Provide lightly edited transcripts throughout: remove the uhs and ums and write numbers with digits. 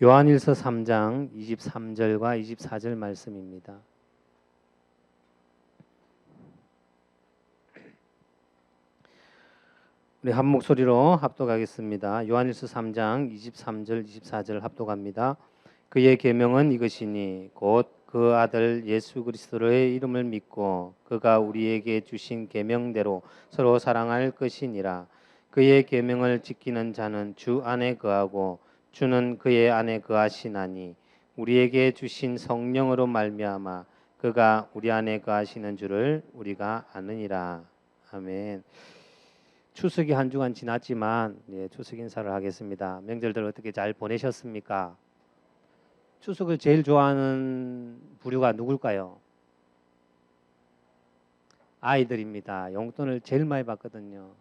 요한일서 3장 23절과 24절 말씀입니다. 우리 한 목소리로 합독하겠습니다. 요한일서 3장 23절 24절 합독합니다. 그의 계명은 이것이니 곧 그 아들 예수 그리스도의 이름을 믿고 그가 우리에게 주신 계명대로 서로 사랑할 것이니라. 그의 계명을 지키는 자는 주 안에 거하고 주는 그의 안에 거하시나니 우리에게 주신 성령으로 말미암아 그가 우리 안에 거하시는 줄을 우리가 아느니라. 아멘. 추석이 한 주간 지났지만 추석 인사를 하겠습니다. 명절들 어떻게 잘 보내셨습니까? 추석을 제일 좋아하는 부류가 누굴까요? 아이들입니다. 용돈을 제일 많이 받거든요.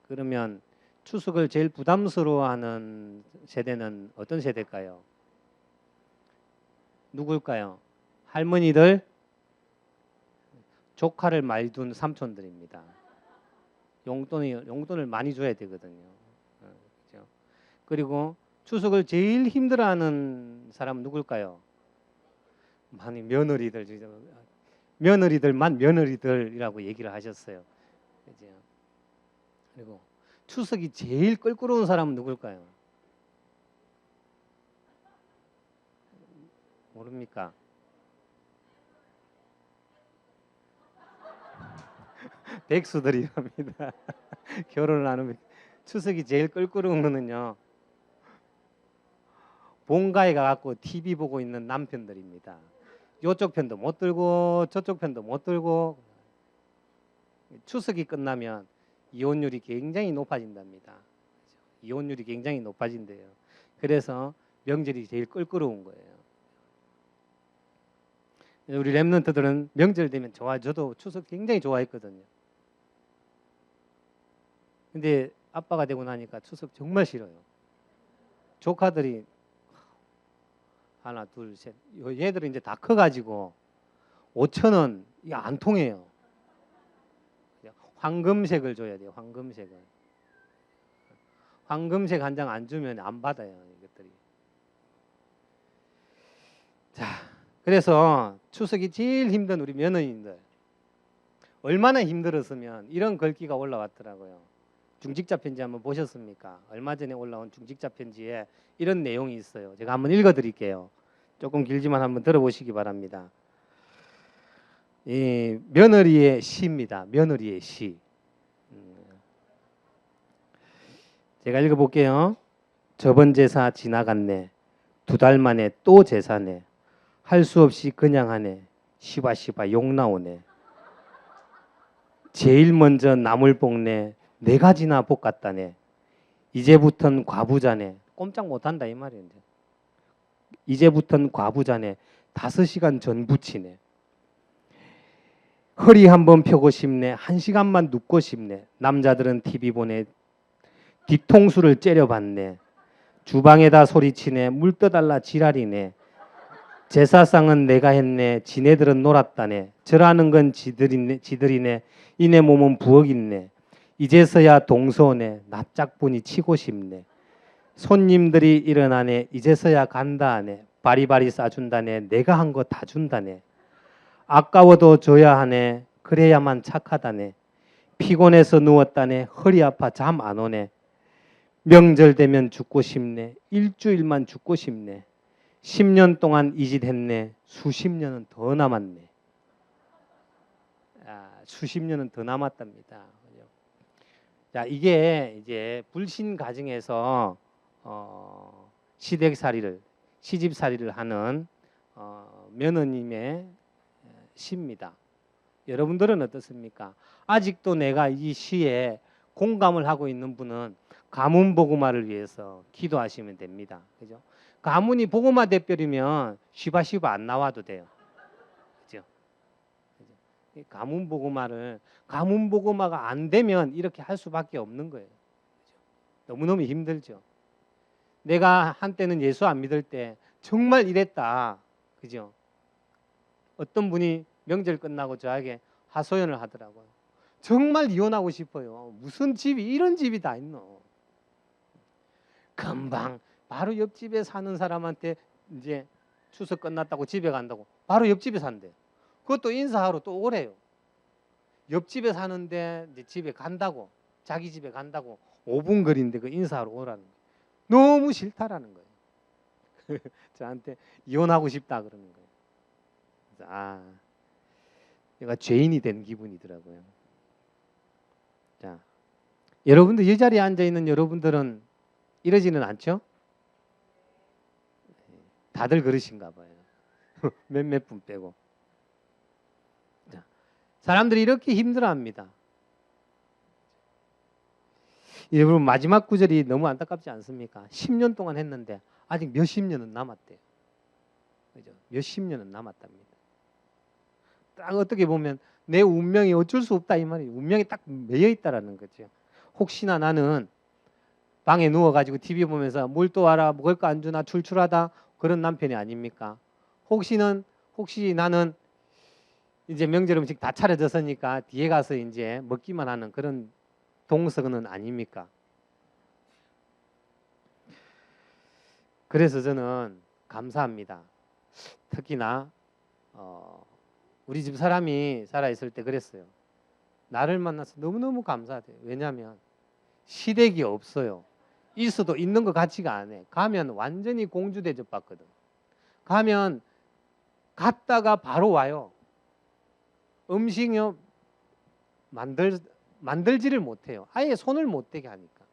그러면 추석을 제일 부담스러워하는 세대는 어떤 세대일까요? 누굴까요? 할머니들, 조카를 많이 둔 삼촌들입니다. 용돈을 많이 줘야 되거든요. 그렇죠? 그리고 추석을 제일 힘들어하는 사람은 누굴까요? 많이 며느리들만 며느리들이라고 얘기를 하셨어요. 그죠? 그리고 추석이 제일 껄끄러운 사람은 누굴까요? 모릅니까? 백수들이랍니다. 결혼을 안 하면 추석이 제일 껄끄러운 거는요. 본가에 가갖고 TV 보고 있는 남편들입니다. 이쪽 편도 못 들고 저쪽 편도 못 들고 추석이 끝나면 이혼율이 굉장히 높아진답니다. 이혼율이 굉장히 높아진대요. 그래서 명절이 제일 껄끄러운 거예요. 우리 랩런트들은 명절 되면 저도 추석 굉장히 좋아했거든요. 근데 아빠가 되고 나니까 추석 정말 싫어요. 조카들이 하나, 둘, 셋. 얘들은 이제 다 커가지고 5,000원 안 통해요. 황금색을 줘야 돼요. 황금색을. 황금색 한 장 안 주면 안 받아요. 이것들이. 자, 그래서 추석이 제일 힘든 우리 며느리들. 얼마나 힘들었으면 이런 글귀가 올라왔더라고요. 중직자 편지 한번 보셨습니까? 얼마 전에 올라온 중직자 편지에 이런 내용이 있어요. 제가 한번 읽어드릴게요. 조금 길지만 한번 들어보시기 바랍니다. 이 며느리의 시입니다. 며느리의 시. 제가 읽어볼게요. 저번 제사 지나갔네. 2달 만에 또 제사네. 할 수 없이 그냥 하네. 시바시바 욕 나오네. 제일 먼저 나물 볶네. 4가지나 볶았다네. 이제부턴 과부자네. 꼼짝 못한다 이 말인데. 이제부턴 과부자네. 5시간 전 부치네. 허리 한번 펴고 싶네. 1시간만 눕고 싶네. 남자들은 TV 보네. 뒤통수를 째려봤네. 주방에다 소리치네. 물 떠달라 지랄이네. 제사상은 내가 했네. 지네들은 놀았다네. 절하는 건 지들이네. 이네 몸은 부엌 있네. 이제서야 동서네. 낯짝보니 치고 싶네. 손님들이 일어나네. 이제서야 간다네. 바리바리 싸준다네. 내가 한 거 다 준다네. 아까워도 줘야 하네. 그래야만 착하다네. 피곤해서 누웠다네. 허리 아파 잠 안 오네. 명절 되면 죽고 싶네. 일주일만 죽고 싶네. 10년 동안 이 짓 했네. 수십 년은 더 남았네. 수십 년은 더 남았답니다. 자, 이게 이제 불신 가정에서 시집살이를 하는 며느님의 시입니다. 여러분들은 어떻습니까? 아직도 내가 이 시에 공감을 하고 있는 분은 가문 복음화를 위해서 기도하시면 됩니다. 그죠? 가문이 복음화 돼버리면 시바시바 안 나와도 돼요. 그죠? 가문 복음화가 안 되면 이렇게 할 수밖에 없는 거예요. 그죠? 너무너무 힘들죠. 내가 한때는 예수 안 믿을 때 정말 이랬다. 그죠? 어떤 분이 명절 끝나고 저에게 하소연을 하더라고요. 정말 이혼하고 싶어요. 무슨 집이 이런 집이 다 있노. 금방 바로 옆집에 사는 사람한테 이제 추석 끝났다고 집에 간다고 바로 옆집에 산대. 그것도 인사하러 또 오래요. 옆집에 사는데 이제 집에 간다고, 자기 집에 간다고 5분 거리인데 그 인사하러 오라는 거예요. 너무 싫다라는 거예요. 저한테 이혼하고 싶다 그러는 거예요. 그래서 내가 죄인이 된 기분이더라고요. 자, 여러분들 이 자리에 앉아 있는 여러분들은 이러지는 않죠? 다들 그러신가 봐요. 몇몇 분 빼고. 자, 사람들이 이렇게 힘들어합니다. 여러분 마지막 구절이 너무 안타깝지 않습니까? 10년 동안 했는데 아직 몇십 년은 남았대요. 그죠? 몇십 년은 남았답니다. 딱 어떻게 보면 내 운명이 어쩔 수 없다 이 말이에요. 운명이 딱 매여 있다라는 거죠. 혹시나 나는 방에 누워가지고 TV 보면서 뭘 또 와라 먹을 거 안 주나 출출하다 그런 남편이 아닙니까? 혹시 나는 이제 명절 음식 다 차려졌으니까 뒤에 가서 이제 먹기만 하는 그런 동석은 아닙니까? 그래서 저는 감사합니다. 특히나 우리 집 사람이 살아있을 때 그랬어요. 나를 만나서 너무너무 감사해요. 왜냐하면 시댁이 없어요. 있어도 있는 것 같지가 않아. 가면 완전히 공주 대접 받거든. 가면 갔다가 바로 와요. 음식요 만들지를 못해요. 아예 손을 못 대게 하니까.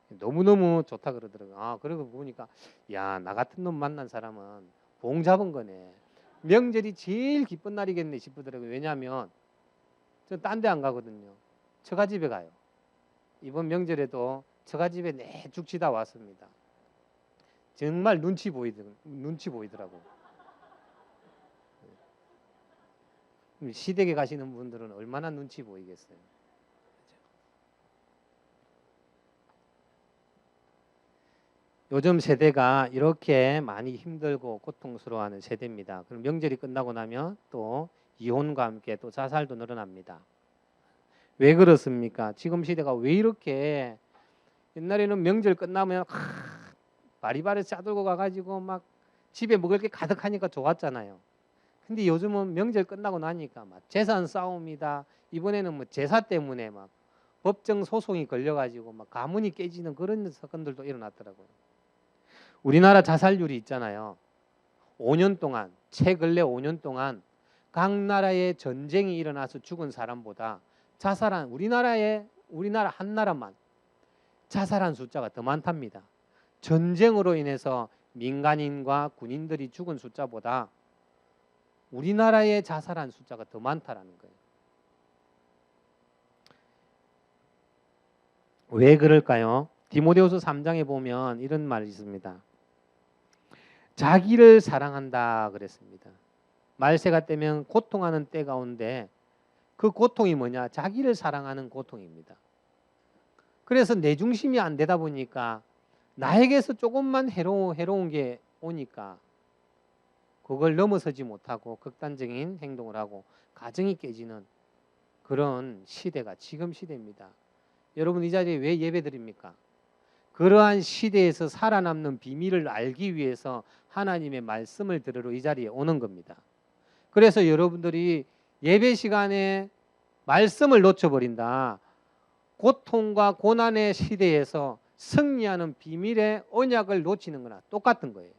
너무너무 좋다 그러더라고요. 그러고 보니까 야, 나 같은 놈 만난 사람은 봉 잡은 거네. 명절이 제일 기쁜 날이겠네 싶더라고요. 왜냐하면 저 딴 데 안 가거든요. 처가집에 가요. 이번 명절에도 처가집에 내 죽치다 왔습니다. 정말 눈치 보이더라고. 시댁에 가시는 분들은 얼마나 눈치 보이겠어요. 요즘 세대가 이렇게 많이 힘들고 고통스러워하는 세대입니다. 그럼 명절이 끝나고 나면 또 이혼과 함께 또 자살도 늘어납니다. 왜 그렇습니까? 지금 시대가 왜 이렇게 옛날에는 명절 끝나면 바리바리 싸들고 가가지고 막 집에 먹을 게 가득하니까 좋았잖아요. 근데 요즘은 명절 끝나고 나니까 막 재산 싸움이다. 이번에는 뭐 제사 때문에 막 법정 소송이 걸려가지고 막 가문이 깨지는 그런 사건들도 일어났더라고요. 우리나라 자살률이 있잖아요. 5년 동안, 최근래 5년 동안 각 나라의 전쟁이 일어나서 죽은 사람보다 자살한 우리나라 한 나라만 자살한 숫자가 더 많답니다. 전쟁으로 인해서 민간인과 군인들이 죽은 숫자보다 우리나라의 자살한 숫자가 더 많다라는 거예요. 왜 그럴까요? 디모데후서 3장에 보면 이런 말이 있습니다. 자기를 사랑한다 그랬습니다. 말세가 되면 고통하는 때 가운데 그 고통이 뭐냐? 자기를 사랑하는 고통입니다. 그래서 내 중심이 안 되다 보니까 나에게서 조금만 해로운 게 오니까 그걸 넘어서지 못하고 극단적인 행동을 하고 가정이 깨지는 그런 시대가 지금 시대입니다. 여러분 이 자리에 왜 예배드립니까? 그러한 시대에서 살아남는 비밀을 알기 위해서 하나님의 말씀을 들으러 이 자리에 오는 겁니다. 그래서 여러분들이 예배 시간에 말씀을 놓쳐버린다. 고통과 고난의 시대에서 승리하는 비밀의 언약을 놓치는 거나 똑같은 거예요.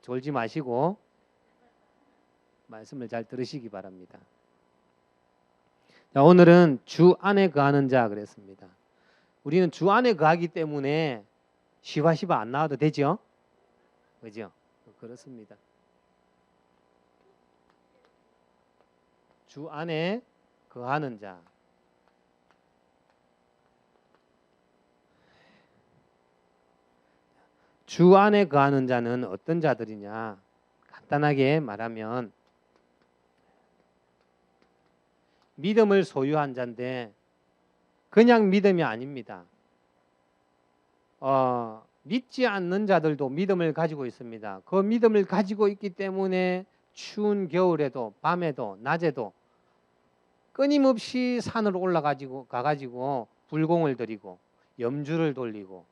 졸지 마시고 말씀을 잘 들으시기 바랍니다. 자, 오늘은 주 안에 거하는 자 그랬습니다. 우리는 주 안에 거하기 때문에 시바시바 안 나와도 되죠? 그죠? 그렇습니다. 주 안에 거하는 자. 주 안에 거하는 자는 어떤 자들이냐? 간단하게 말하면 믿음을 소유한 자인데 그냥 믿음이 아닙니다. 믿지 않는 자들도 믿음을 가지고 있습니다. 그 믿음을 가지고 있기 때문에 추운 겨울에도 밤에도 낮에도 끊임없이 산으로 올라가지고 가가지고 불공을 드리고 염주를 돌리고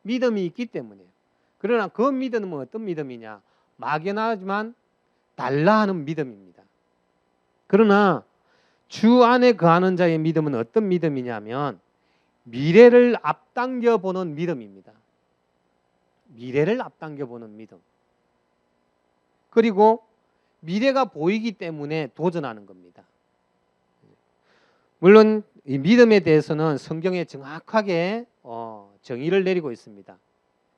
믿음이 있기 때문이에요. 그러나 그 믿음은 어떤 믿음이냐? 막연하지만 달라 하는 믿음입니다. 그러나 주 안에 거하는 자의 믿음은 어떤 믿음이냐면 미래를 앞당겨 보는 믿음입니다. 미래를 앞당겨 보는 믿음. 그리고 미래가 보이기 때문에 도전하는 겁니다. 물론 이 믿음에 대해서는 성경에 정확하게 정의를 내리고 있습니다.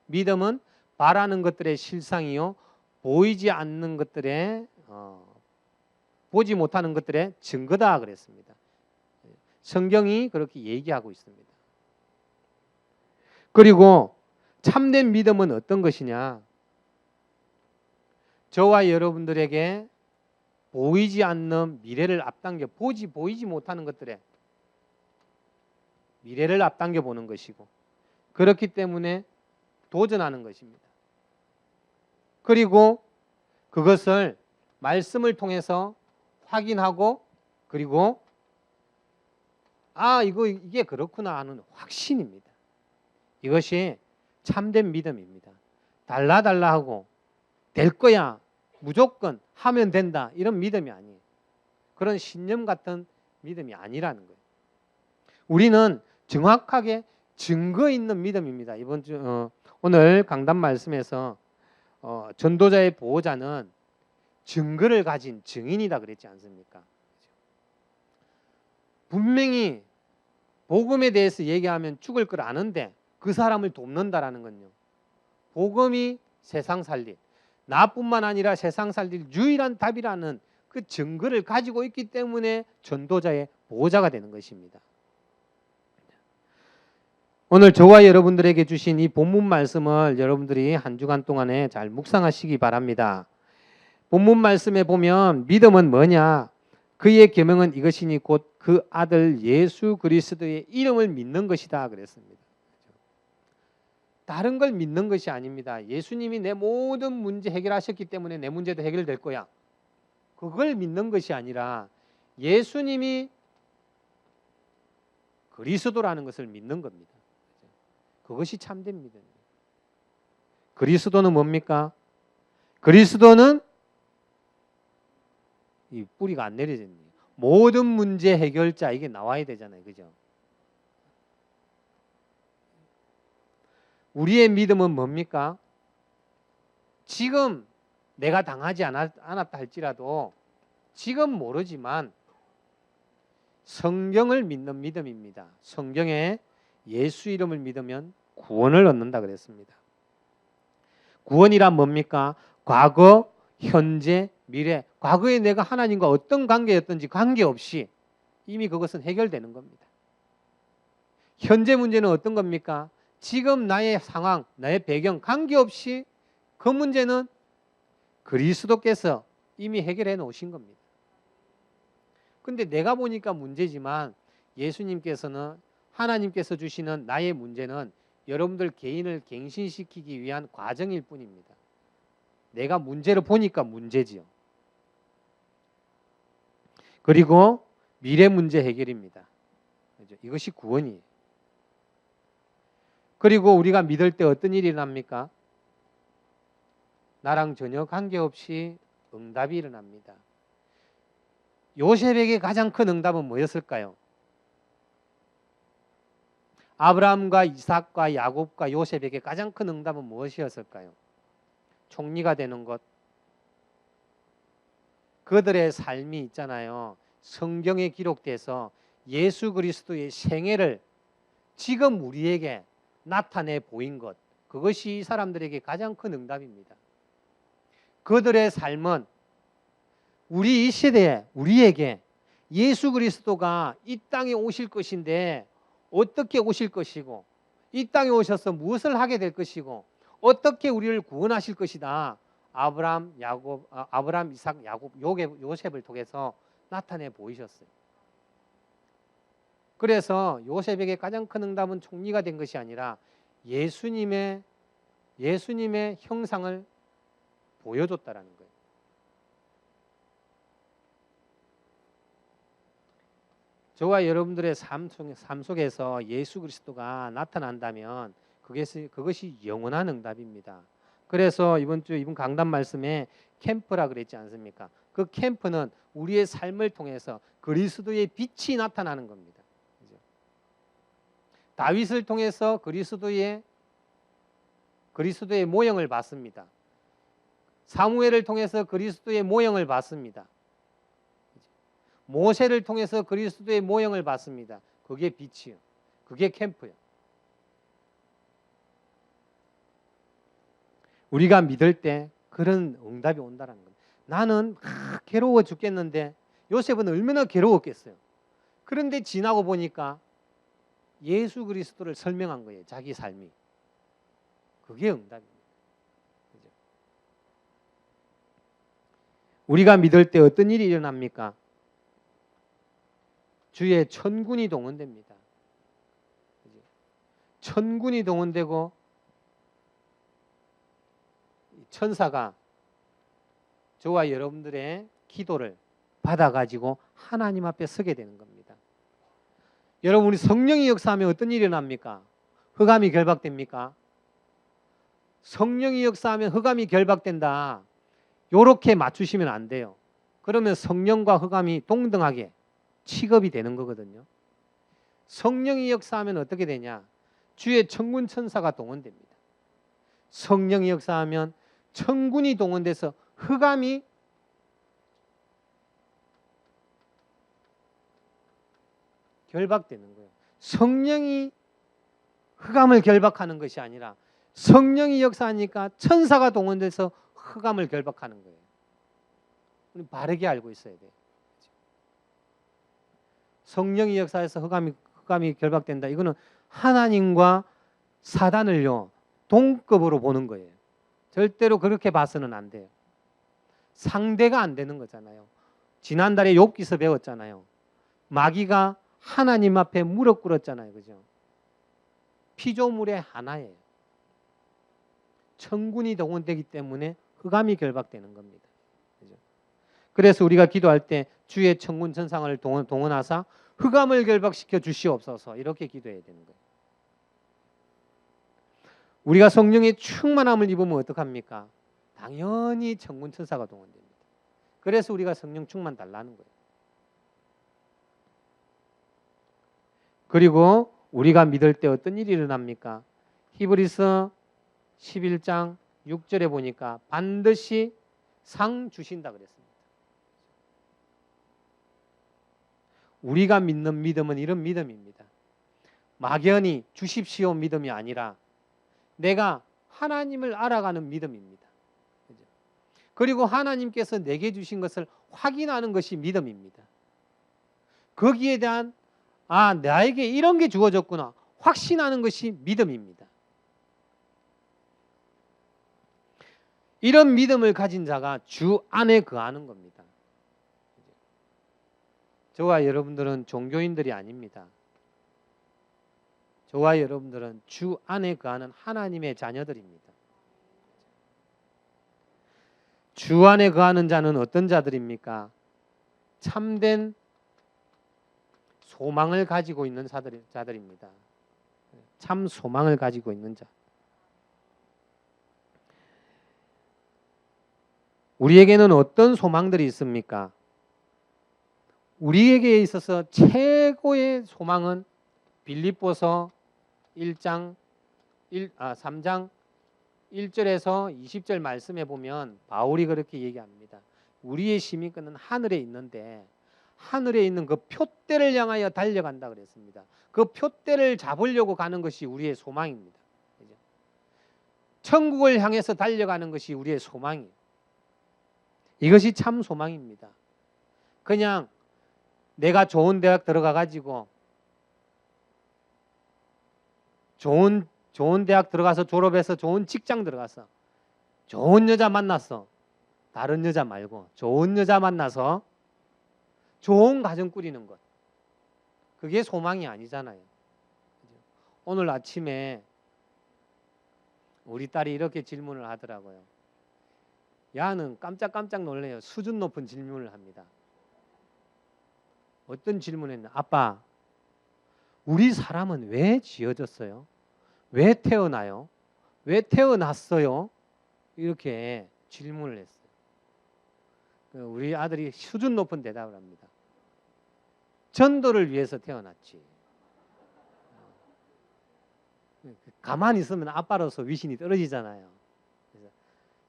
믿음은 바라는 것들의 실상이요 보이지 않는 것들의 보지 못하는 것들의 증거다 그랬습니다. 성경이 그렇게 얘기하고 있습니다. 그리고 참된 믿음은 어떤 것이냐? 저와 여러분들에게 보이지 않는 미래를 앞당겨 보이지 못하는 것들에 미래를 앞당겨 보는 것이고 그렇기 때문에 도전하는 것입니다. 그리고 그것을 말씀을 통해서 확인하고 그리고 이게 그렇구나 하는 확신입니다. 이것이 참된 믿음입니다. 달라 하고 될 거야 무조건 하면 된다 이런 믿음이 아니에요. 그런 신념 같은 믿음이 아니라는 거예요. 우리는 정확하게 증거 있는 믿음입니다. 오늘 강단 말씀에서 전도자의 보호자는 증거를 가진 증인이다 그랬지 않습니까? 분명히 복음에 대해서 얘기하면 죽을 걸 아는데 그 사람을 돕는다라는 건요. 복음이 세상 살릴 나뿐만 아니라 세상 살릴 유일한 답이라는 그 증거를 가지고 있기 때문에 전도자의 보호자가 되는 것입니다. 오늘 저와 여러분들에게 주신 이 본문 말씀을 여러분들이 한 주간 동안에 잘 묵상하시기 바랍니다. 본문 말씀에 보면 믿음은 뭐냐? 그의 계명은 이것이니 곧 그 아들 예수 그리스도의 이름을 믿는 것이다 그랬습니다. 다른 걸 믿는 것이 아닙니다. 예수님이 내 모든 문제 해결하셨기 때문에 내 문제도 해결될 거야. 그걸 믿는 것이 아니라 예수님이 그리스도라는 것을 믿는 겁니다. 그것이 참된 믿음이에요. 그리스도는 뭡니까? 그리스도는 이 뿌리가 안 내려졌네요. 모든 문제 해결자 이게 나와야 되잖아요. 그죠? 우리의 믿음은 뭡니까? 지금 내가 당하지 않았다 할지라도 지금 모르지만 성경을 믿는 믿음입니다. 성경에 예수 이름을 믿으면 구원을 얻는다 그랬습니다. 구원이란 뭡니까? 과거, 현재, 미래. 과거에 내가 하나님과 어떤 관계였든지 관계없이 이미 그것은 해결되는 겁니다. 현재 문제는 어떤 겁니까? 지금 나의 상황, 나의 배경 관계없이 그 문제는 그리스도께서 이미 해결해 놓으신 겁니다. 근데 내가 보니까 문제지만 예수님께서는 하나님께서 주시는 나의 문제는 여러분들 개인을 갱신시키기 위한 과정일 뿐입니다. 내가 문제를 보니까 문제지요. 그리고 미래 문제 해결입니다. 이것이 구원이에요. 그리고 우리가 믿을 때 어떤 일이 일어납니까? 나랑 전혀 관계없이 응답이 일어납니다. 요셉에게 가장 큰 응답은 뭐였을까요? 아브라함과 이삭과 야곱과 요셉에게 가장 큰 응답은 무엇이었을까요? 총리가 되는 것. 그들의 삶이 있잖아요. 성경에 기록돼서 예수 그리스도의 생애를 지금 우리에게 나타내 보인 것. 그것이 이 사람들에게 가장 큰 응답입니다. 그들의 삶은 우리 이 시대에 우리에게 예수 그리스도가 이 땅에 오실 것인데 어떻게 오실 것이고 이 땅에 오셔서 무엇을 하게 될 것이고 어떻게 우리를 구원하실 것이다. 아브라함, 이삭, 야곱, 요셉을 통해서 나타내 보이셨어요. 그래서 요셉에게 가장 큰 응답은 총리가 된 것이 아니라 예수님의 형상을 보여줬다라는 거예요. 저와 여러분들의 삶 속에서 예수 그리스도가 나타난다면 그것이 영원한 응답입니다. 그래서 이번 강단 말씀에 캠프라 그랬지 않습니까? 그 캠프는 우리의 삶을 통해서 그리스도의 빛이 나타나는 겁니다. 그죠? 다윗을 통해서 그리스도의 모형을 봤습니다. 사무엘을 통해서 그리스도의 모형을 봤습니다. 모세를 통해서 그리스도의 모형을 봤습니다. 그게 빛이요. 그게 캠프요. 우리가 믿을 때 그런 응답이 온다는 겁니다. 나는 괴로워 죽겠는데 요셉은 얼마나 괴로웠겠어요. 그런데 지나고 보니까 예수 그리스도를 설명한 거예요. 자기 삶이. 그게 응답입니다. 그죠? 우리가 믿을 때 어떤 일이 일어납니까? 주의 천군이 동원됩니다. 그죠? 천군이 동원되고 천사가 저와 여러분들의 기도를 받아가지고 하나님 앞에 서게 되는 겁니다. 여러분, 우리 성령이 역사하면 어떤 일이 일어납니까? 흑암이 결박됩니까? 성령이 역사하면 흑암이 결박된다. 요렇게 맞추시면 안 돼요. 그러면 성령과 흑암이 동등하게 취급이 되는 거거든요. 성령이 역사하면 어떻게 되냐? 주의 천군 천사가 동원됩니다. 성령이 역사하면 천군이 동원돼서 흑암이 결박되는 거예요. 성령이 흑암을 결박하는 것이 아니라 성령이 역사하니까 천사가 동원돼서 흑암을 결박하는 거예요. 우리 바르게 알고 있어야 돼요. 성령이 역사해서 흑암이 결박된다. 이거는 하나님과 사단을요 동급으로 보는 거예요. 절대로 그렇게 봐서는 안 돼요. 상대가 안 되는 거잖아요. 지난달에 욥기서 배웠잖아요. 마귀가 하나님 앞에 무릎 꿇었잖아요. 그죠? 피조물의 하나예요. 천군이 동원되기 때문에 흑암이 결박되는 겁니다. 그죠? 그래서 우리가 기도할 때 주의 천군 천상을 동원하사 흑암을 결박시켜 주시옵소서 이렇게 기도해야 되는 거예요. 우리가 성령의 충만함을 입으면 어떡합니까? 당연히 천군 천사가 동원됩니다. 그래서 우리가 성령 충만 달라는 거예요. 그리고 우리가 믿을 때 어떤 일이 일어납니까? 히브리서 11장 6절에 보니까 반드시 상 주신다 그랬습니다. 우리가 믿는 믿음은 이런 믿음입니다. 막연히 주십시오 믿음이 아니라 내가 하나님을 알아가는 믿음입니다. 그리고 하나님께서 내게 주신 것을 확인하는 것이 믿음입니다. 거기에 대한 나에게 이런 게 주어졌구나 확신하는 것이 믿음입니다. 이런 믿음을 가진 자가 주 안에 거하는 겁니다. 저와 여러분들은 종교인들이 아닙니다. 저와 여러분들은 주 안에 거하는 하나님의 자녀들입니다. 주 안에 거하는 자는 어떤 자들입니까? 참된 소망을 가지고 있는 자들입니다. 참 소망을 가지고 있는 자. 우리에게는 어떤 소망들이 있습니까? 우리에게 있어서 최고의 소망은 빌립보서 3장 1절에서 20절 말씀에 보면 바울이 그렇게 얘기합니다. 우리의 시민권은 하늘에 있는데 하늘에 있는 그 표대를 향하여 달려간다 그랬습니다. 그 표대를 잡으려고 가는 것이 우리의 소망입니다. 천국을 향해서 달려가는 것이 우리의 소망이에요. 이것이 참 소망입니다. 그냥 내가 좋은 대학 들어가 가지고 좋은 대학 들어가서 졸업해서 좋은 직장 들어가서 좋은 여자 만났어. 다른 여자 말고 좋은 여자 만나서 좋은 가정 꾸리는 것. 그게 소망이 아니잖아요. 오늘 아침에 우리 딸이 이렇게 질문을 하더라고요. 야는 깜짝깜짝 놀래요. 수준 높은 질문을 합니다. 어떤 질문을 했나? 아빠, 우리 사람은 왜 지어졌어요? 왜 태어나요? 왜 태어났어요? 이렇게 질문을 했어요. 우리 아들이 수준 높은 대답을 합니다. 전도를 위해서 태어났지. 가만히 있으면 아빠로서 위신이 떨어지잖아요. 그래서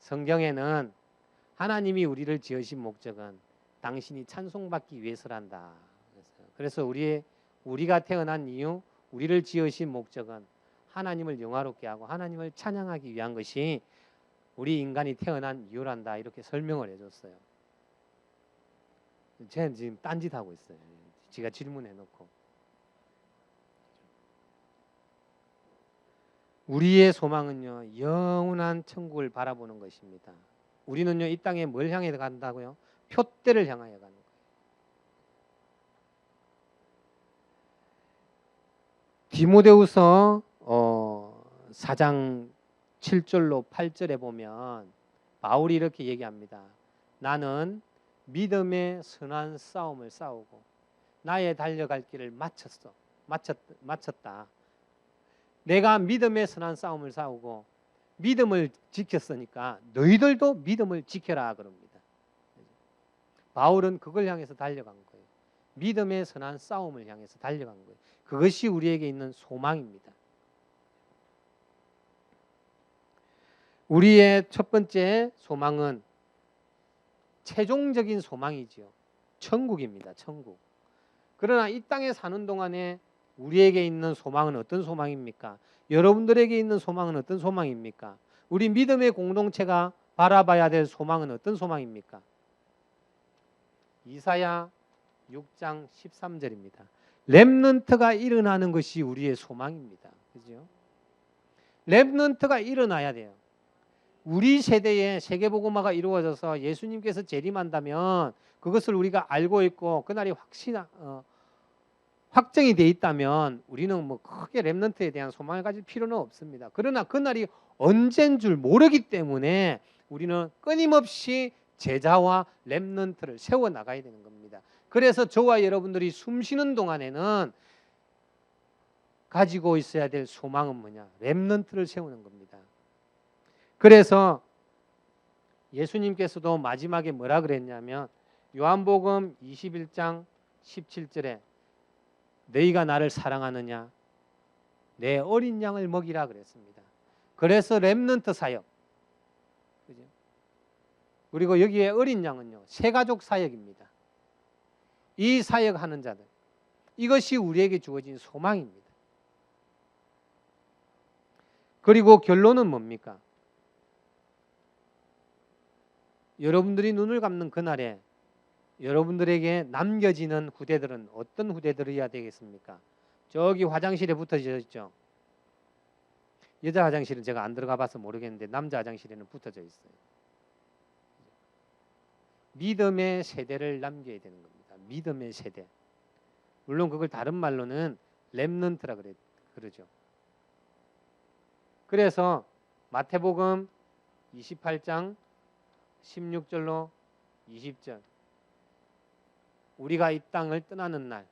성경에는 하나님이 우리를 지으신 목적은 당신이 찬송받기 위해서란다. 그래서 우리가 태어난 이유, 우리를 지으신 목적은 하나님을 영화롭게 하고 하나님을 찬양하기 위한 것이 우리 인간이 태어난 이유란다. 이렇게 설명을 해줬어요. 쟤는 지금 딴짓하고 있어요. 지가 질문해놓고. 우리의 소망은요, 영원한 천국을 바라보는 것입니다. 우리는요, 이 땅에 뭘 향해 간다고요? 표대를 향하여 가는 거예요. 디모데후서 4장 7절로 8절에 보면 바울이 이렇게 얘기합니다. 나는 믿음의 선한 싸움을 싸우고 나의 달려갈 길을 마쳤다. 내가 믿음의 선한 싸움을 싸우고 믿음을 지켰으니까 너희들도 믿음을 지켜라 그럽니다. 바울은 그걸 향해서 달려간 거예요. 믿음의 선한 싸움을 향해서 달려간 거예요. 그것이 우리에게 있는 소망입니다. 우리의 첫 번째 소망은 최종적인 소망이지요. 천국입니다. 천국. 그러나 이 땅에 사는 동안에 우리에게 있는 소망은 어떤 소망입니까? 여러분들에게 있는 소망은 어떤 소망입니까? 우리 믿음의 공동체가 바라봐야 될 소망은 어떤 소망입니까? 이사야 6장 13절입니다. 렘넌트가 일어나는 것이 우리의 소망입니다. 그죠? 렘넌트가 일어나야 돼요. 우리 세대에 세계복음화가 이루어져서 예수님께서 재림한다면 그것을 우리가 알고 있고 그날이 확정이 돼 있다면 우리는 뭐 크게 렘넌트에 대한 소망을 가질 필요는 없습니다. 그러나 그날이 언제인 줄 모르기 때문에 우리는 끊임없이 제자와 렘넌트를 세워나가야 되는 겁니다. 그래서 저와 여러분들이 숨 쉬는 동안에는 가지고 있어야 될 소망은 뭐냐? 렘넌트를 세우는 겁니다. 그래서 예수님께서도 마지막에 뭐라 그랬냐면 요한복음 21장 17절에 너희가 나를 사랑하느냐? 내 어린 양을 먹이라 그랬습니다. 그래서 렘넌트 사역. 그죠? 그리고 여기에 어린 양은요, 새가족 사역입니다. 이 사역하는 자들, 이것이 우리에게 주어진 소망입니다. 그리고 결론은 뭡니까? 여러분들이 눈을 감는 그날에 여러분들에게 남겨지는 후대들은 어떤 후대들이어야 되겠습니까? 저기 화장실에 붙어져 있죠. 여자 화장실은 제가 안 들어가 봐서 모르겠는데 남자 화장실에는 붙어져 있어요. 믿음의 세대를 남겨야 되는 겁니다. 믿음의 세대. 물론 그걸 다른 말로는 렘넌트라 그러죠. 그래서 마태복음 28장 16절로 20절 우리가 이 땅을 떠나는 날,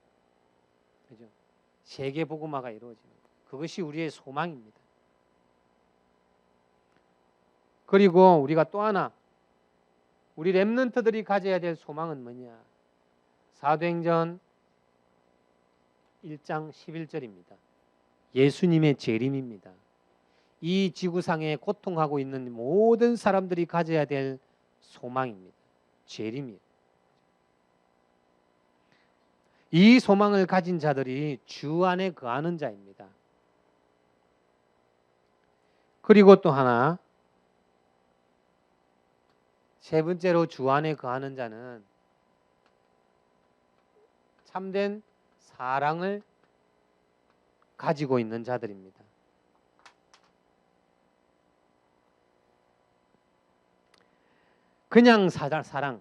그죠? 세계 복음화가 이루어지는 것. 그것이 우리의 소망입니다. 그리고 우리가 또 하나 우리 렘넌트들이 가져야 될 소망은 뭐냐? 사도행전 1장 11절입니다. 예수님의 재림입니다. 이 지구상에 고통하고 있는 모든 사람들이 가져야 될 소망입니다. 재림이에요. 이 소망을 가진 자들이 주 안에 거하는 자입니다. 그리고 또 하나, 세 번째로 주 안에 거하는 자는 참된 사랑을 가지고 있는 자들입니다. 그냥 사랑,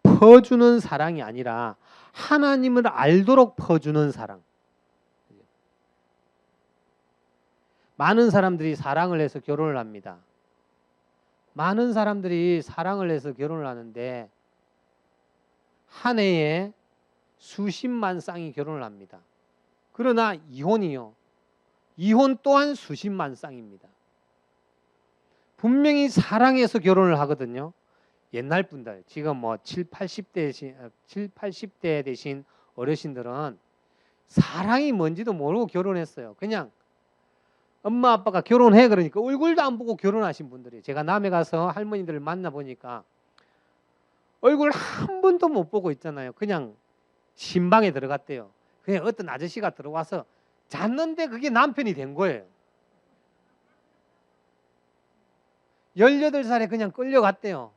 퍼주는 사랑이 아니라 하나님을 알도록 퍼주는 사랑. 많은 사람들이 사랑을 해서 결혼을 합니다. 많은 사람들이 사랑을 해서 결혼을 하는데 한 해에 수십만 쌍이 결혼을 합니다. 그러나 이혼이요. 이혼 또한 수십만 쌍입니다. 분명히 사랑해서 결혼을 하거든요. 옛날 분들, 지금 뭐 80대 되신 어르신들은 사랑이 뭔지도 모르고 결혼했어요. 그냥 엄마 아빠가 결혼해 그러니까 얼굴도 안 보고 결혼하신 분들이, 제가 남해 가서 할머니들을 만나보니까 얼굴 한 번도 못 보고 있잖아요. 그냥 신방에 들어갔대요. 그냥 어떤 아저씨가 들어와서 잤는데 그게 남편이 된 거예요. 18살에 그냥 끌려갔대요.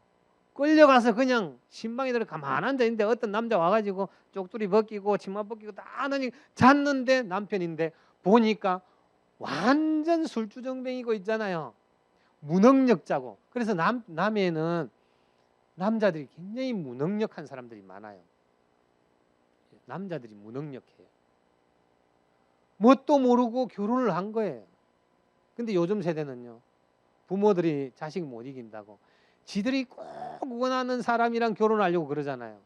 끌려가서 그냥 신방에 들어 가만 앉아 있는데 어떤 남자 와가지고 쪽두리 벗기고 치마 벗기고 다 하더니 잤는데 남편인데 보니까 완전 술주정뱅이고 있잖아요. 무능력자고. 그래서 남해에는 남자들이 굉장히 무능력한 사람들이 많아요. 남자들이 무능력해요. 뭣도 모르고 결혼을 한 거예요. 근데 요즘 세대는요, 부모들이 자식 못 이긴다고 지들이 꼭 원하는 사람이랑 결혼하려고 그러잖아요.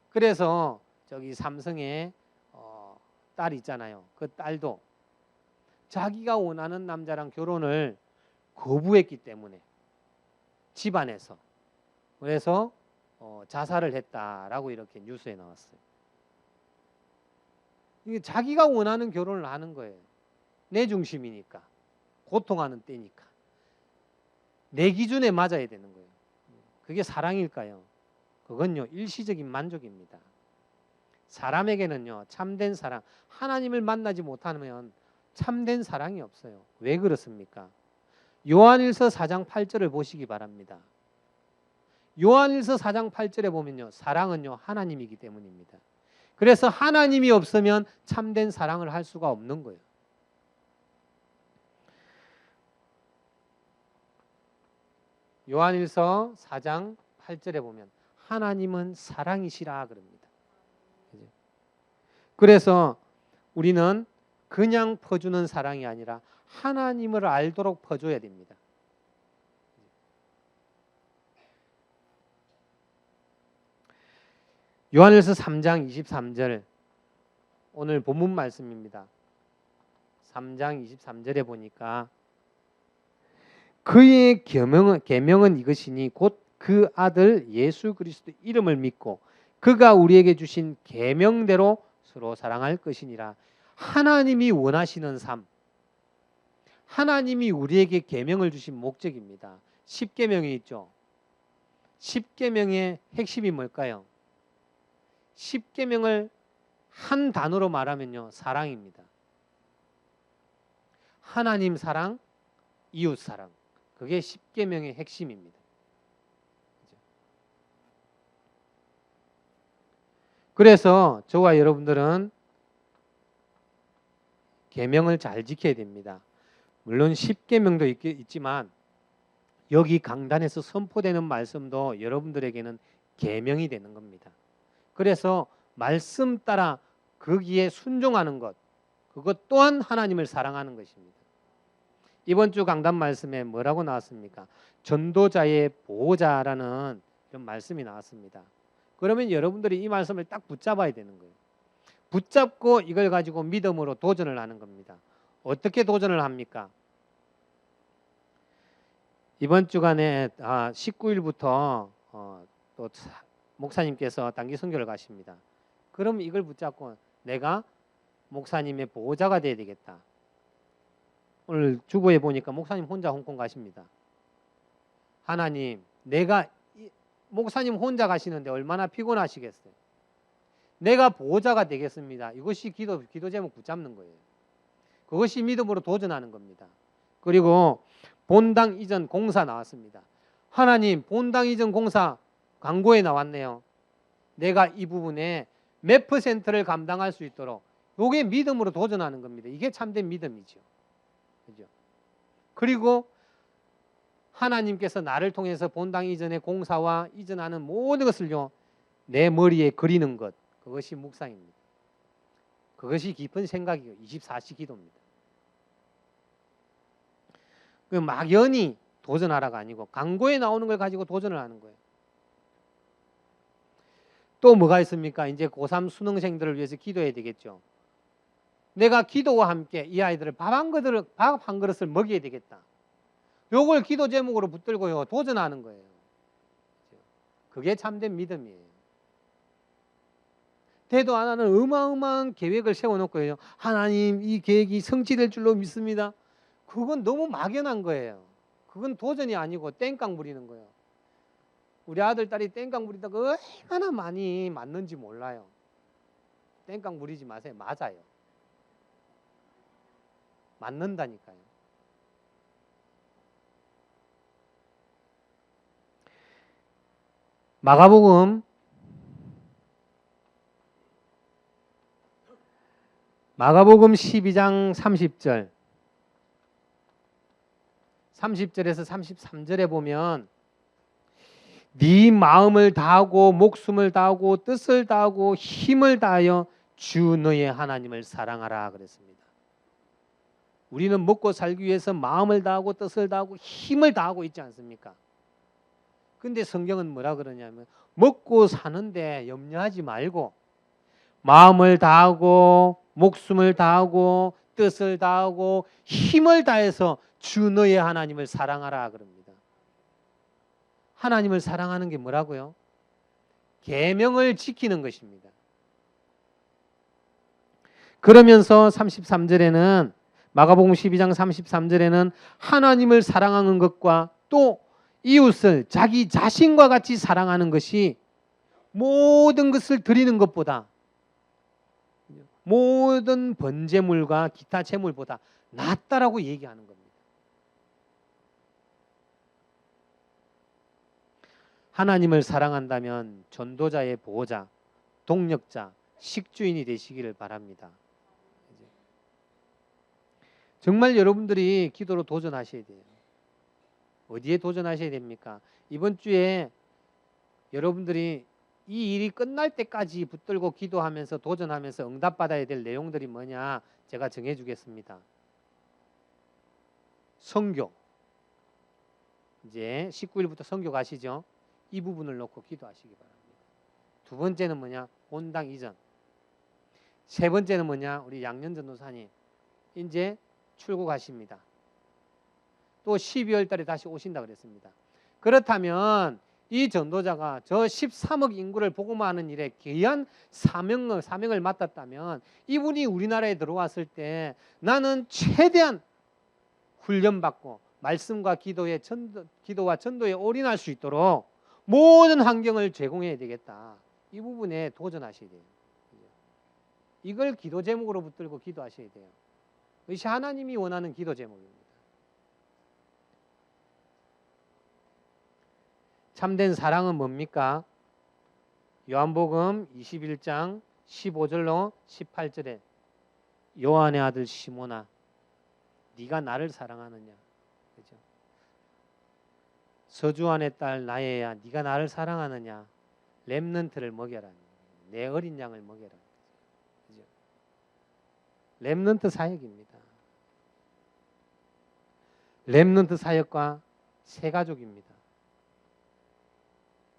그래서 저기 삼성의 딸 있잖아요. 그 딸도 자기가 원하는 남자랑 결혼을 거부했기 때문에 집안에서, 그래서 자살을 했다라고 이렇게 뉴스에 나왔어요. 이게 자기가 원하는 결혼을 하는 거예요. 내 중심이니까, 고통하는 때니까 내 기준에 맞아야 되는 거예요. 그게 사랑일까요? 그건요, 일시적인 만족입니다. 사람에게는요, 참된 사랑, 하나님을 만나지 못하면 참된 사랑이 없어요. 왜 그렇습니까? 요한일서 4장 8절을 보시기 바랍니다. 요한일서 4장 8절에 보면요, 사랑은요, 하나님이기 때문입니다. 그래서 하나님이 없으면 참된 사랑을 할 수가 없는 거예요. 요한일서 4장 8절에 보면 하나님은 사랑이시라 그럽니다. 그래서 우리는 그냥 퍼주는 사랑이 아니라 하나님을 알도록 퍼줘야 됩니다. 요한일서 3장 23절, 오늘 본문 말씀입니다. 3장 23절에 보니까 그의 계명은 이것이니 곧 그 아들 예수 그리스도 이름을 믿고 그가 우리에게 주신 계명대로 서로 사랑할 것이니라. 하나님이 원하시는 삶, 하나님이 우리에게 계명을 주신 목적입니다. 10계명이 있죠. 10계명의 핵심이 뭘까요? 10계명을 한 단어로 말하면요, 사랑입니다. 하나님 사랑, 이웃 사랑, 그게 10계명의 핵심입니다. 그래서 저와 여러분들은 계명을 잘 지켜야 됩니다. 물론 10계명도 있지만 여기 강단에서 선포되는 말씀도 여러분들에게는 계명이 되는 겁니다. 그래서 말씀 따라 거기에 순종하는 것, 그것 또한 하나님을 사랑하는 것입니다. 이번 주 강단 말씀에 뭐라고 나왔습니까? 전도자의 보호자라는 이런 말씀이 나왔습니다. 그러면 여러분들이 이 말씀을 딱 붙잡아야 되는 거예요. 붙잡고 이걸 가지고 믿음으로 도전을 하는 겁니다. 어떻게 도전을 합니까? 이번 주간에 19일부터 또 목사님께서 단기 선교를 가십니다. 그럼 이걸 붙잡고 내가 목사님의 보호자가 돼야 되겠다. 오늘 주보에 보니까 목사님 혼자 홍콩 가십니다. 하나님, 내가 목사님 혼자 가시는데 얼마나 피곤하시겠어요. 내가 보호자가 되겠습니다. 이것이 기도 제목 붙잡는 거예요. 그것이 믿음으로 도전하는 겁니다. 그리고 본당 이전 공사 나왔습니다. 하나님, 본당 이전 공사 광고에 나왔네요. 내가 이 부분에 몇 %를 감당할 수 있도록, 이게 믿음으로 도전하는 겁니다. 이게 참된 믿음이죠. 그죠? 그리고 하나님께서 나를 통해서 본당 이전의 공사와 이전하는 모든 것을요, 내 머리에 그리는 것, 그것이 묵상입니다. 그것이 깊은 생각이요, 24시 기도입니다. 그 막연히 도전하라가 아니고 광고에 나오는 걸 가지고 도전을 하는 거예요. 또 뭐가 있습니까? 이제 고3 수능생들을 위해서 기도해야 되겠죠. 내가 기도와 함께 이 아이들을 밥 한 그릇을 먹여야 되겠다. 요걸 기도 제목으로 붙들고요 도전하는 거예요. 그게 참된 믿음이에요. 대도 안 하는 어마어마한 계획을 세워놓고요. 하나님 이 계획이 성취될 줄로 믿습니다. 그건 너무 막연한 거예요. 그건 도전이 아니고 땡깡 부리는 거예요. 우리 아들, 딸이 땡깡 부리다가 얼마나 많이 맞는지 몰라요. 땡깡 부리지 마세요. 맞아요. 맞는다니까요. 마가복음 12장 30절 30절에서 33절에 보면 네 마음을 다하고 목숨을 다하고 뜻을 다하고 힘을 다하여 주 너의 하나님을 사랑하라 그랬습니다. 우리는 먹고 살기 위해서 마음을 다하고 뜻을 다하고 힘을 다하고 있지 않습니까? 근데 성경은 뭐라 그러냐면 먹고 사는데 염려하지 말고 마음을 다하고 목숨을 다하고 뜻을 다하고 힘을 다해서 주 너의 하나님을 사랑하라 그럽니다. 하나님을 사랑하는 게 뭐라고요? 계명을 지키는 것입니다. 그러면서 33절에는 마가복음 12장 33절에는 하나님을 사랑하는 것과 또 이웃을 자기 자신과 같이 사랑하는 것이 모든 것을 드리는 것보다 모든 번제물과 기타 제물보다 낫다라고 얘기하는 겁니다. 하나님을 사랑한다면 전도자의 보호자, 동력자, 식주인이 되시기를 바랍니다. 정말 여러분들이 기도로 도전하셔야 돼요. 어디에 도전하셔야 됩니까? 이번 주에 여러분들이 이 일이 끝날 때까지 붙들고 기도하면서 도전하면서 응답받아야 될 내용들이 뭐냐 제가 정해주겠습니다. 선교, 이제 19일부터 선교 가시죠. 이 부분을 놓고 기도하시기 바랍니다. 두 번째는 뭐냐? 본당 이전. 세 번째는 뭐냐? 우리 양년 전도사님 이제 출국하십니다. 또 12월 달에 다시 오신다 그랬습니다. 그렇다면 이 전도자가 저 13억 인구를 복음화하는 일에 귀한 사명을 맡았다면 이분이 우리나라에 들어왔을 때 나는 최대한 훈련받고 말씀과 기도와 전도에 올인할 수 있도록 모든 환경을 제공해야 되겠다. 이 부분에 도전하셔야 돼요. 이걸 기도 제목으로 붙들고 기도하셔야 돼요. 이것이 하나님이 원하는 기도 제목입니다. 참된 사랑은 뭡니까? 요한복음 21장 15절로 18절에 요한의 아들 시몬아 네가 나를 사랑하느냐? 그죠? 서주환의 딸 나예야 네가 나를 사랑하느냐? 렘넌트를 먹여라. 내 어린 양을 먹여라. 그죠? 렘넌트 사역입니다. 렘넌트 사역과 새 가족입니다.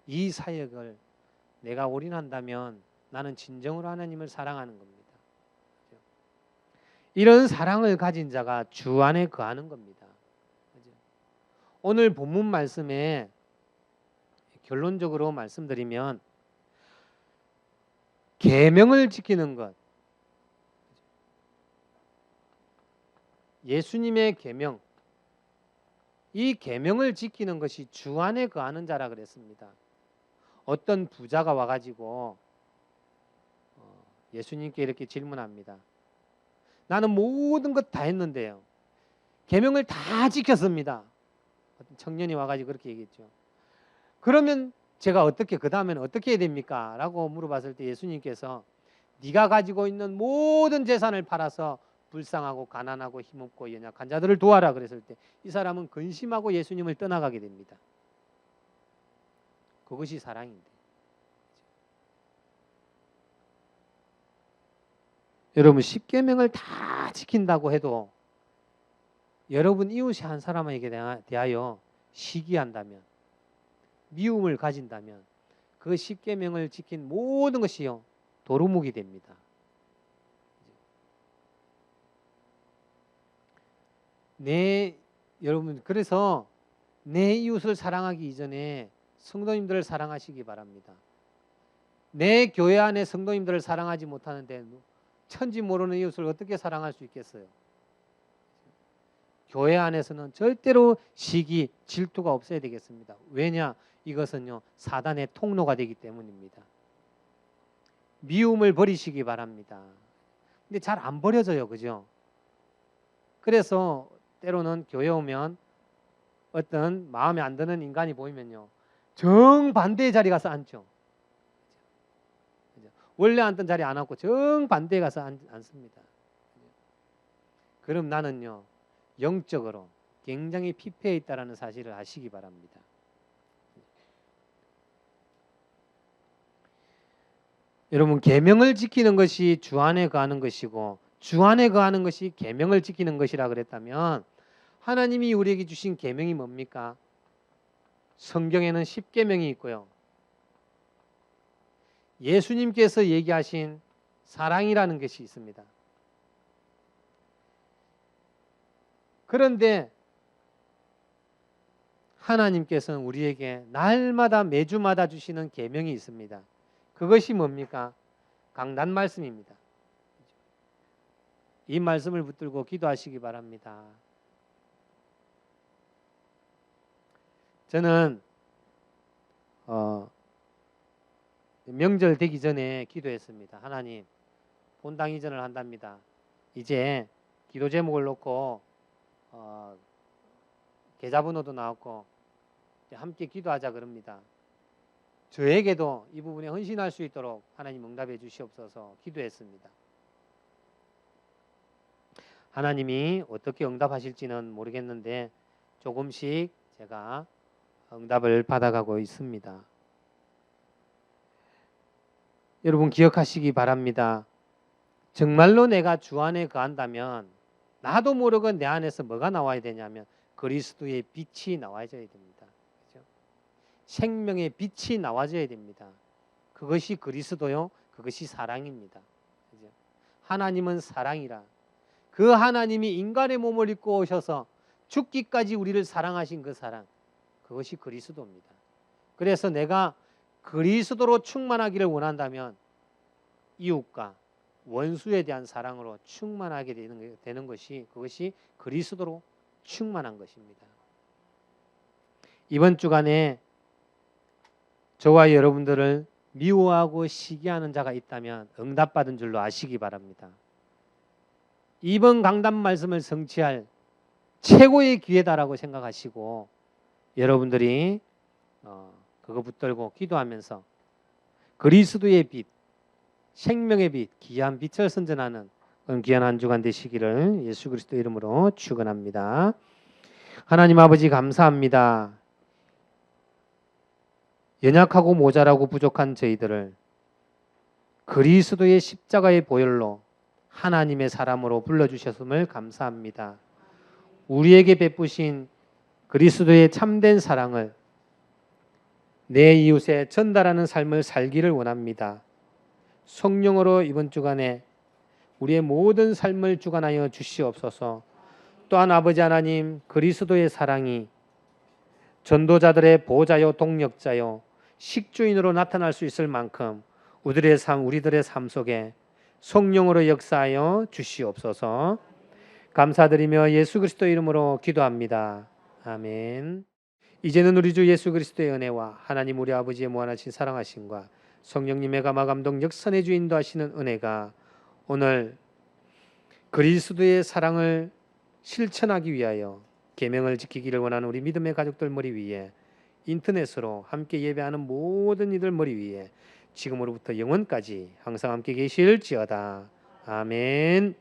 이 사역을 내가 올인한다면 나는 진정으로 하나님을 사랑하는 겁니다. 그렇죠? 이런 사랑을 가진 자가 주 안에 거하는 겁니다. 그렇죠? 오늘 본문 말씀에 결론적으로 말씀드리면 계명을 지키는 것, 예수님의 계명, 이 계명을 지키는 것이 주 안에 거하는 자라 그랬습니다. 어떤 부자가 와가지고 예수님께 이렇게 질문합니다. 나는 모든 것 다 했는데요. 계명을 다 지켰습니다. 어떤 청년이 와가지고 그렇게 얘기했죠. 그러면 제가 그 다음에는 어떻게 해야 됩니까? 라고 물어봤을 때 예수님께서 네가 가지고 있는 모든 재산을 팔아서 불쌍하고 가난하고 힘없고 연약한 자들을 도와라 그랬을 때 이 사람은 근심하고 예수님을 떠나가게 됩니다. 그것이 사랑인데. 여러분 10계명을 다 지킨다고 해도 여러분 이웃이 한 사람에게 대하여 시기한다면 미움을 가진다면 그 10계명을 지킨 모든 것이요 도루묵이 됩니다. 여러분, 그래서 내 이웃을 사랑하기 이전에 성도님들을 사랑하시기 바랍니다. 내 교회 안에 성도님들을 사랑하지 못하는데 천지 모르는 이웃을 어떻게 사랑할 수 있겠어요? 교회 안에서는 절대로 시기, 질투가 없어야 되겠습니다. 왜냐? 이것은요, 사단의 통로가 되기 때문입니다. 미움을 버리시기 바랍니다. 근데 잘 안 버려져요, 그죠? 그래서 때로는 교회 오면 어떤 마음에 안 드는 인간이 보이면요, 정반대의 자리 가서 앉죠. 원래 앉던 자리에 안 앉고 정반대에 가서 앉습니다. 그럼 나는요, 영적으로 굉장히 피폐해 있다는 사실을 아시기 바랍니다. 여러분, 계명을 지키는 것이 주 안에 거하는 것이고 주 안에 거하는 것이 계명을 지키는 것이라 그랬다면, 하나님이 우리에게 주신 계명이 뭡니까? 성경에는 10계명이 있고요, 예수님께서 얘기하신 사랑이라는 것이 있습니다. 그런데 하나님께서는 우리에게 날마다 매주마다 주시는 계명이 있습니다. 그것이 뭡니까? 강단 말씀입니다. 이 말씀을 붙들고 기도하시기 바랍니다. 저는 명절 되기 전에 기도했습니다. 하나님, 본당 이전을 한답니다. 이제 기도 제목을 놓고 계좌번호도 나왔고 함께 기도하자 그럽니다. 저에게도 이 부분에 헌신할 수 있도록 하나님 응답해 주시옵소서 기도했습니다. 하나님이 어떻게 응답하실지는 모르겠는데 조금씩 제가 응답을 받아가고 있습니다. 여러분, 기억하시기 바랍니다. 정말로 내가 주 안에 거한다면 나도 모르고 내 안에서 뭐가 나와야 되냐면 그리스도의 빛이 나와줘야 됩니다. 그렇죠? 생명의 빛이 나와줘야 됩니다. 그것이 그리스도요, 그것이 사랑입니다. 그렇죠? 하나님은 사랑이라. 그 하나님이 인간의 몸을 입고 오셔서 죽기까지 우리를 사랑하신 그 사랑, 그것이 그리스도입니다. 그래서 내가 그리스도로 충만하기를 원한다면 이웃과 원수에 대한 사랑으로 충만하게 되는 것이, 그것이 그리스도로 충만한 것입니다. 이번 주간에 저와 여러분들을 미워하고 시기하는 자가 있다면 응답받은 줄로 아시기 바랍니다. 이번 강단 말씀을 성취할 최고의 기회다라고 생각하시고 여러분들이 그거 붙들고 기도하면서 그리스도의 빛, 생명의 빛, 귀한 빛을 선전하는 그런 귀한 한 주간 되시기를 예수 그리스도 이름으로 축원합니다. 하나님 아버지, 감사합니다. 연약하고 모자라고 부족한 저희들을 그리스도의 십자가의 보혈로 하나님의 사람으로 불러주셨음을 감사합니다. 우리에게 베푸신 그리스도의 참된 사랑을 내 이웃에 전달하는 삶을 살기를 원합니다. 성령으로 이번 주간에 우리의 모든 삶을 주관하여 주시옵소서. 또한 아버지 하나님, 그리스도의 사랑이 전도자들의 보호자요 동력자요 식주인으로 나타날 수 있을 만큼 우리들의 삶 속에 성령으로 역사하여 주시옵소서. 감사드리며 예수 그리스도 이름으로 기도합니다. 아멘. 이제는 우리 주 예수 그리스도의 은혜와 하나님 우리 아버지의 무한하신 사랑하심과 성령님의 감화 감동 역선의 주 인도하시는 은혜가 오늘 그리스도의 사랑을 실천하기 위하여 계명을 지키기를 원하는 우리 믿음의 가족들 머리 위에, 인터넷으로 함께 예배하는 모든 이들 머리 위에 지금으로부터 영원까지 항상 함께 계실지어다. 아멘.